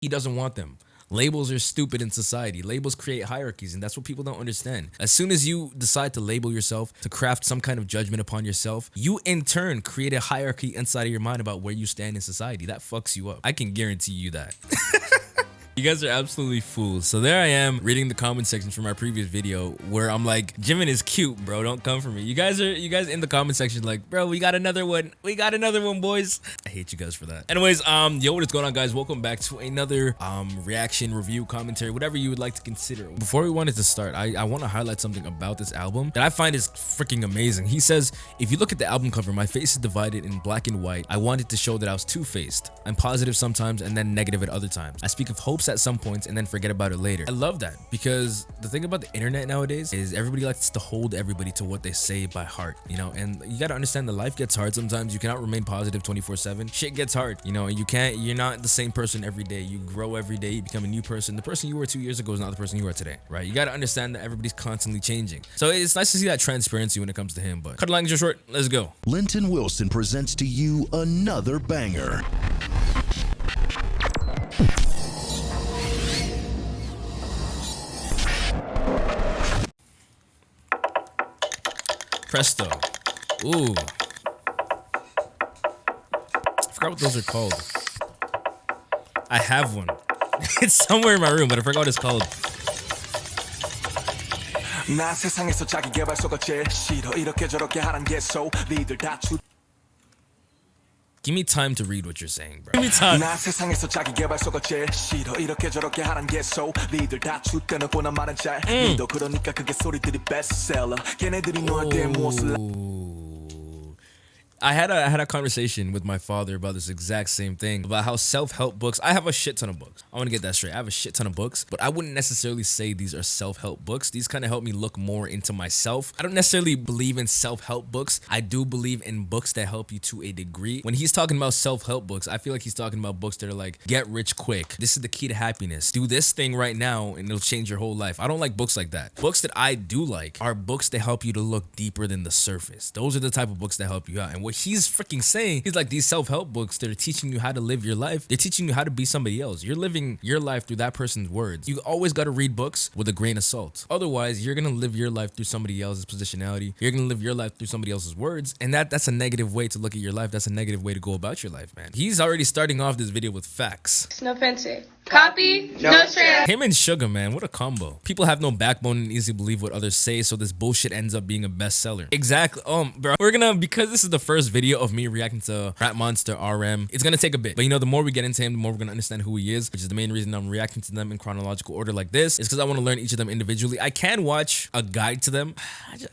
He doesn't want them. Labels are stupid in society. Labels create hierarchies, and that's what people don't understand. As soon as you decide to label yourself, to craft some kind of judgment upon yourself, you in turn create a hierarchy inside of your mind about where you stand in society. That fucks you up. I can guarantee you that. You guys are absolutely fools. So there I am reading the comment section from my previous video where I'm like, Jimin is cute, bro. Don't come for me. You guys in the comment section like, bro, we got another one. We got another one, boys. I hate you guys for that. Anyways, yo, what is going on, guys? Welcome back to another reaction, review, commentary, whatever you would like to consider. Before we wanted to start, I want to highlight something about this album that I find is freaking amazing. He says, if you look at the album cover, my face is divided in black and white. I wanted to show that I was two-faced. I'm positive sometimes and then negative at other times. I speak of hopes at some points and then forget about it later. I love that because the thing about the internet nowadays is everybody likes to hold everybody to what they say by heart, you know, and you got to understand that life gets hard sometimes. You cannot remain positive 24/7. Shit gets hard, you know, and you're not the same person every day. You grow every day, you become a new person. The person you were 2 years ago is not the person you are today, right? You got to understand that everybody's constantly changing. So it's nice to see that transparency when it comes to him, but cut the language short, let's go. Linton Wilson presents to you another banger. Presto. Ooh. I forgot what those are called. I have one. It's somewhere in my room, but I forgot what it's called. Give me time to read what you're saying, bro. Give me time. I had a conversation with my father about this exact same thing, about how self-help books, I have a shit ton of books. I want to get that straight. I have a shit ton of books, but I wouldn't necessarily say these are self-help books. These kind of help me look more into myself. I don't necessarily believe in self-help books. I do believe in books that help you to a degree. When he's talking about self-help books, I feel like he's talking about books that are like, get rich quick. This is the key to happiness. Do this thing right now and it'll change your whole life. I don't like books like that. Books that I do like are books that help you to look deeper than the surface. Those are the type of books that help you out. And what he's freaking saying, he's like, these self-help books that are teaching you how to live your life, they're teaching you how to be somebody else. You're living your life through that person's words. You always got to read books with a grain of salt. Otherwise, you're gonna live your life through somebody else's positionality. You're gonna live your life through somebody else's words, and that's a negative way to look at your life. That's a negative way to go about your life, man. He's already starting off this video with facts. No offensive. Copy, no strand. Him and Sugar, man, what a combo. People have no backbone and easily believe what others say, so this bullshit ends up being a bestseller. Exactly. Bro, we're gonna, because this is the first video of me reacting to Rap Monster RM, it's gonna take a bit. But you know, the more we get into him, the more we're gonna understand who he is, which is the main reason I'm reacting to them in chronological order like this, is because I want to learn each of them individually. I can watch a guide to them.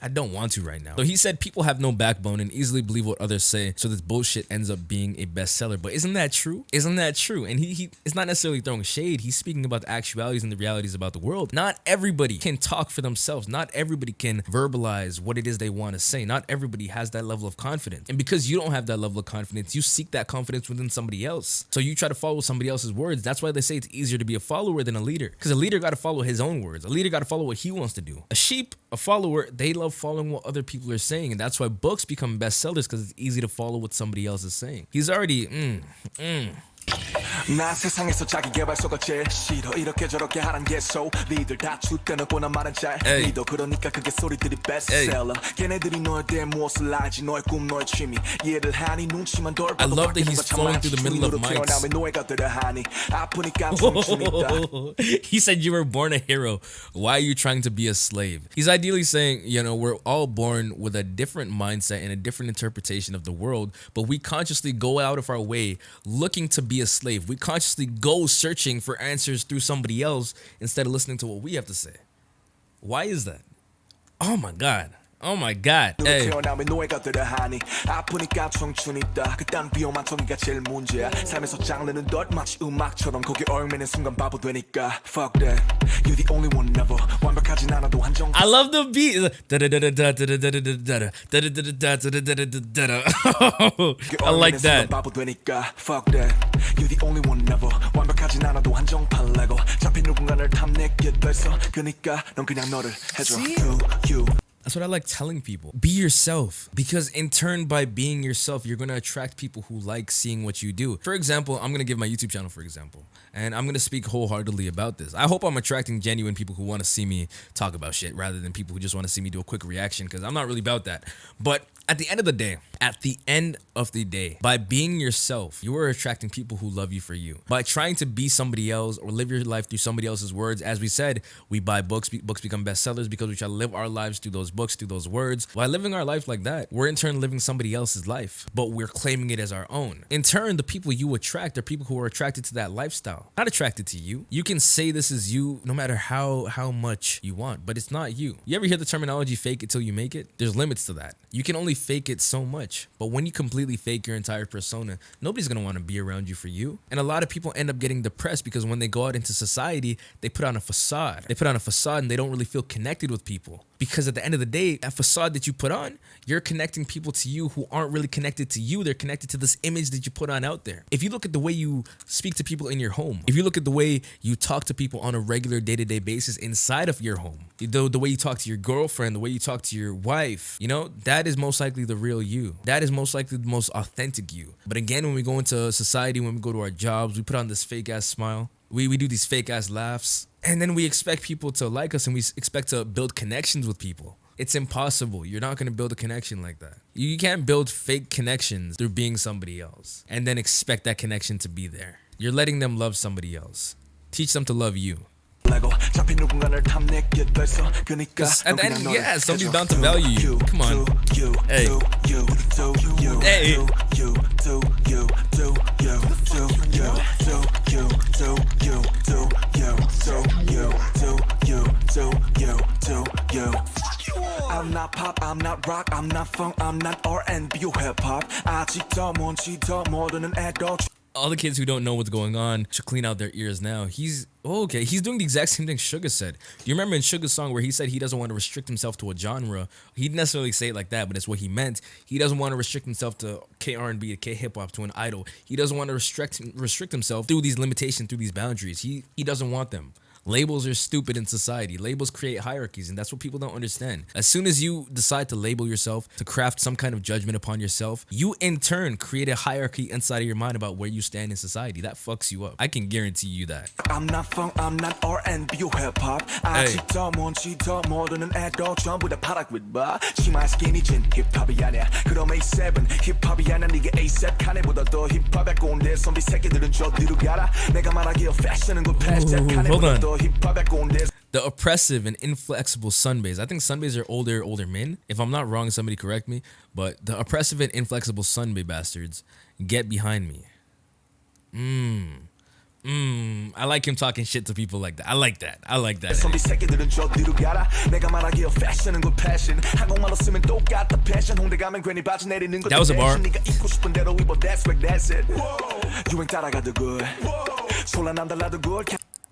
I don't want to right now. So he said people have no backbone and easily believe what others say, so this bullshit ends up being a bestseller. But isn't that true? Isn't that true? And he it's not necessarily throwing shade. He's speaking about the actualities and the realities about the world. Not everybody can talk for themselves. Not everybody can verbalize what it is they want to say. Not everybody has that level of confidence. And because you don't have that level of confidence, you seek that confidence within somebody else. So you try to follow somebody else's words. That's why they say it's easier to be a follower than a leader. Because a leader got to follow his own words. A leader got to follow what he wants to do. A sheep, a follower, they love following what other people are saying. And that's why books become bestsellers, because it's easy to follow what somebody else is saying. He's already, 나 세상에서 자기계발서가 제일 싫어 이렇게 저렇게 하란 게소 니들 다 죽대놓고나 말은 잘 니도 그러니까 그게 소리들이 bestseller 걔네들이 너에 대해 무엇을 알지 너의 꿈 너의 취미 이해를 하니 눈치만 덜 봐도 I love that he's flowing through the middle of mics. 노예가 되려 하니 아프니까 춤추니까 He said you were born a hero. Why are you trying to be a slave? He's ideally saying, you know, we're all born with a different mindset and a different interpretation of the world, but we consciously go out of our way looking to be a slave. We consciously go searching for answers through somebody else instead of listening to what we have to say. Why is that? Oh my God. Oh my God. Hey. I love the beat. I like that. See? That's what I like telling people. Be yourself, because in turn, by being yourself, you're gonna attract people who like seeing what you do. For example, I'm gonna give my YouTube channel for example, and I'm gonna speak wholeheartedly about this. I hope I'm attracting genuine people who want to see me talk about shit rather than people who just want to see me do a quick reaction, because I'm not really about that. But at the end of the day, by being yourself, you are attracting people who love you for you. By trying to be somebody else or live your life through somebody else's words, as we said, we buy books, books become bestsellers because we try to live our lives through those books, through those words. By living our life like that, we're in turn living somebody else's life, but we're claiming it as our own. In turn, the people you attract are people who are attracted to that lifestyle, not attracted to you. You can say this is you no matter how much you want, but it's not you. You ever hear the terminology fake it till you make it? There's limits to that. You can only fake it so much, but when you completely fake your entire persona, nobody's gonna want to be around you for you. And a lot of people end up getting depressed because when they go out into society, they put on a facade. They put on a facade and they don't really feel connected with people, because at the end of the day, that facade that you put on, you're connecting people to you who aren't really connected to you. They're connected to this image that you put on out there. If you look at the way you speak to people in your home, if you look at the way you talk to people on a regular day-to-day basis inside of your home, the way you talk to your girlfriend, the way you talk to your wife, you know, that is most likely the real you. That is most likely the most authentic you. But again, when we go into society, when we go to our jobs, we put on this fake ass smile. We do these fake ass laughs, and then we expect people to like us and we expect to build connections with people. It's impossible. You're not going to build a connection like that. You can't build fake connections through being somebody else and then expect that connection to be there. You're letting them love somebody else. Teach them to love you. Because at the end, yeah, somebody's bound to value you. Come on. Hey. Hey. I'm not pop, I'm not rock, I'm not funk, I'm not R&B or hip-hop. 아직도 뭔지도 모르는 애도. All the kids who don't know what's going on should clean out their ears now. He's doing the exact same thing 𝗏𝗏 said. Do you remember in 𝗏𝗏's song where he said he doesn't want to restrict himself to a genre? He didn't necessarily say it like that, but it's what he meant. He doesn't want to restrict himself to K-R&B, to K-hip-hop, to an idol. He doesn't want to restrict himself through these limitations, through these boundaries. He doesn't want them. Labels are stupid in society. Labels create hierarchies, and that's what people don't understand. As soon as you decide to label yourself, to craft some kind of judgment upon yourself, you in turn create a hierarchy inside of your mind about where you stand in society. That fucks you up. I can guarantee you that. I'm not funk, I'm not R&B or hip-hop. 아직도 뭔지도 모르는 애도 전부 다 파락윗바. 치마 스키니 진 힙합이 아니야. 그럼 A7 힙합이 아니야. 네가 A7 칸에보다 더 힙합에 꼰대 선비 새끼들은 저뒤로 가라. 내가 말하기에 패션은 곧 패션 칸에보다 더 The oppressive and inflexible 𝗏𝗏𝗣𝗣𝗢. I think 𝗏𝗏𝗣𝗍s are older men. If I'm not wrong, somebody correct me. But the oppressive and inflexible 𝗏𝗏𝗣𝗏𝗡 bastards, get behind me. I like him talking shit to people like that. I like that. I like that. That was a bar.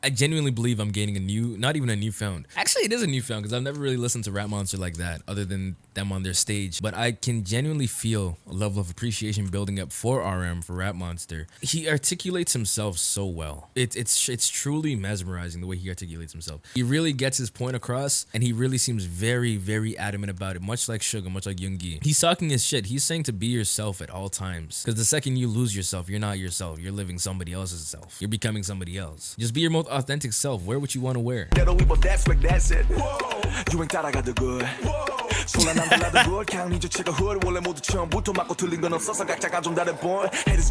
I genuinely believe I'm gaining not even a newfound. Actually, it is a newfound because I've never really listened to Rap Monster like that other than them on their stage. But I can genuinely feel a level of appreciation building up for RM, for Rap Monster. He articulates himself so well. It's truly mesmerizing the way he articulates himself. He really gets his point across and he really seems very, very adamant about it, much like 𝗏𝗏, much like Yoongi. He's talking his shit. He's saying to be yourself at all times, because the second you lose yourself, you're not yourself. You're living somebody else's self. You're becoming somebody else. Just be your most authentic self. Wear what you want to wear. Haters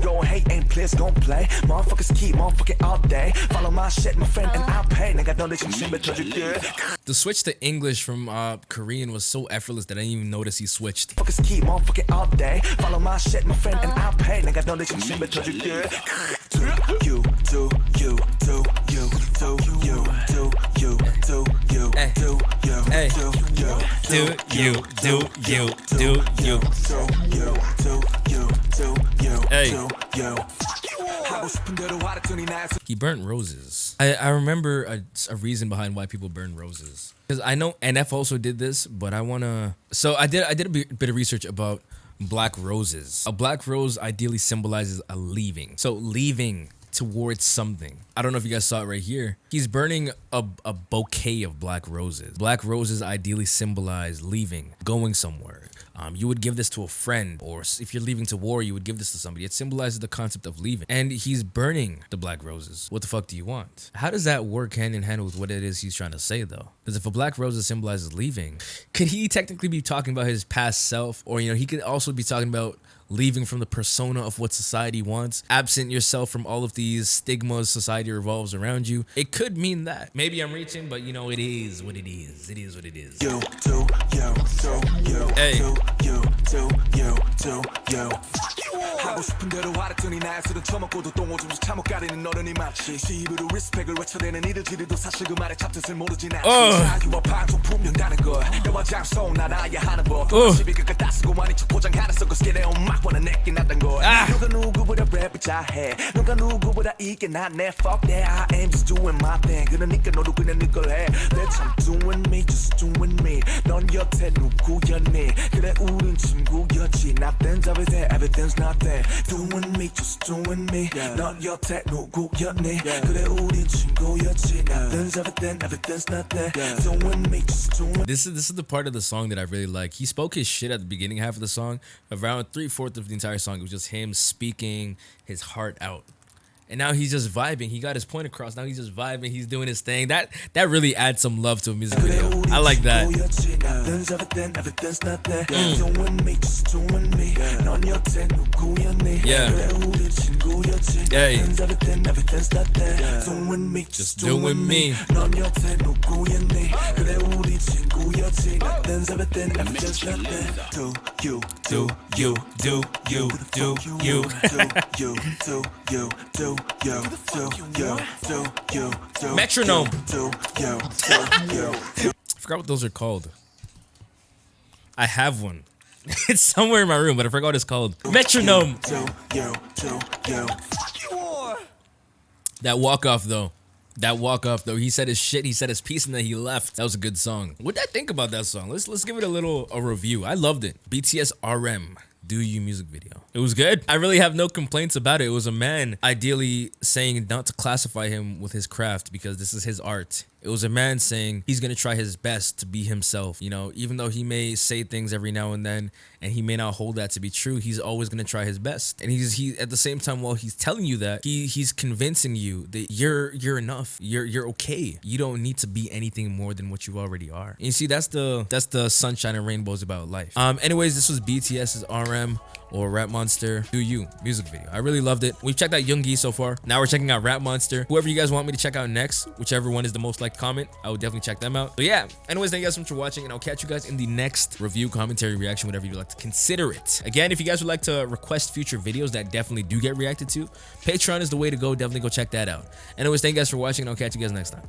gon' hate and players gon' play. Motherfuckers keep motherfucking all day. Follow my shit, my friend, and I'll pay. The switch to English from Korean was so effortless that I didn't even notice he switched. Motherfuckers keep motherfucking all day. Follow my shit, my friend, and I'll pay. He burnt roses. I remember a reason behind why people burn roses. Because I know NF also did this, but I wanna. So I did a bit of research about black roses. A black rose ideally symbolizes a leaving. So leaving towards something. I don't know if you guys saw it right here. He's burning a bouquet of black roses. Black roses ideally symbolize leaving, going somewhere. You would give this to a friend, or if you're leaving to war, you would give this to somebody. It symbolizes the concept of leaving. And he's burning the black roses. What the fuck do you want? How does that work hand in hand with what it is he's trying to say, though? Because if a black rose symbolizes leaving, could he technically be talking about his past self? Or, you know, he could also be talking about leaving from the persona of what society wants, absent yourself from all of these stigmas society revolves around you. It could mean that. Maybe I'm reaching, but you know, it is what it is. It is what it is. Hey. 하고 싶은 대로 하랬더니 나의 술은 처먹고도 똥을 좀씩 참못 가리는 어른이 많지 시입으로 리스펙을 외쳐대는 이들지리도 사실 그 말의 잡뜻을 모르진 않지 자유와 방송 분명 다른 걸 영화 장소 난 알아야 하는 법 시비 끝까지 다 쓰고 많이 척 포장하는 썩고 스케레오 막보는 내게 낫던 걸 누가 누구보다 랩을 잘해 누가 누구보다 이게 낫네 fuck that I am just doing my thing 그러니까 너도 그냥 네 걸 해 That's I'm doing me just doing me 넌 여태 누구였니 그래 우린 친구였지 Nothing's everything everything's nothing Doing me, just doing me. 넌 여태 누구였니? 그래 우린 친구였지. Nothing's everything, everything's nothing. Doing me, just doing. This is the part of the song that I really like. He spoke his shit at the beginning half of the song. Around 3/4 of the entire song, it was just him speaking his heart out. And now he's just vibing. He got his point across. Now he's just vibing. He's doing his thing. That really adds some love to a music video. I like that. Yeah. Hey. Just doing me. Metronome. I forgot what those are called. I have one. It's somewhere in my room, but I forgot what it's called. Metronome. That walk off though. That walk off though. He said his shit. He said his piece, and then he left. That was a good song. What did I think about that song? Let's give it a review. I loved it. BTS RM. Do You music video. It was good. I really have no complaints about it. It was a man ideally saying not to classify him with his craft because this is his art. It was a man saying he's gonna try his best to be himself. You know, even though he may say things every now and then and he may not hold that to be true, he's always gonna try his best. And he at the same time, while he's telling you that, he's convincing you that you're enough. You're okay. You don't need to be anything more than what you already are. And you see, that's the sunshine and rainbows about life. Anyways, this was BTS's RM or Rap Monster Do You music video. I really loved it. We've checked out Yoongi so far. Now we're checking out Rap Monster. Whoever you guys want me to check out next, whichever one is the most liked comment, I would definitely check them out. But yeah, anyways, thank you guys so much for watching, and I'll catch you guys in the next review, commentary, reaction, whatever you'd like to consider it. Again, if you guys would like to request future videos that definitely do get reacted to, Patreon is the way to go. Definitely go check that out. Anyways, thank you guys for watching, and I'll catch you guys next time.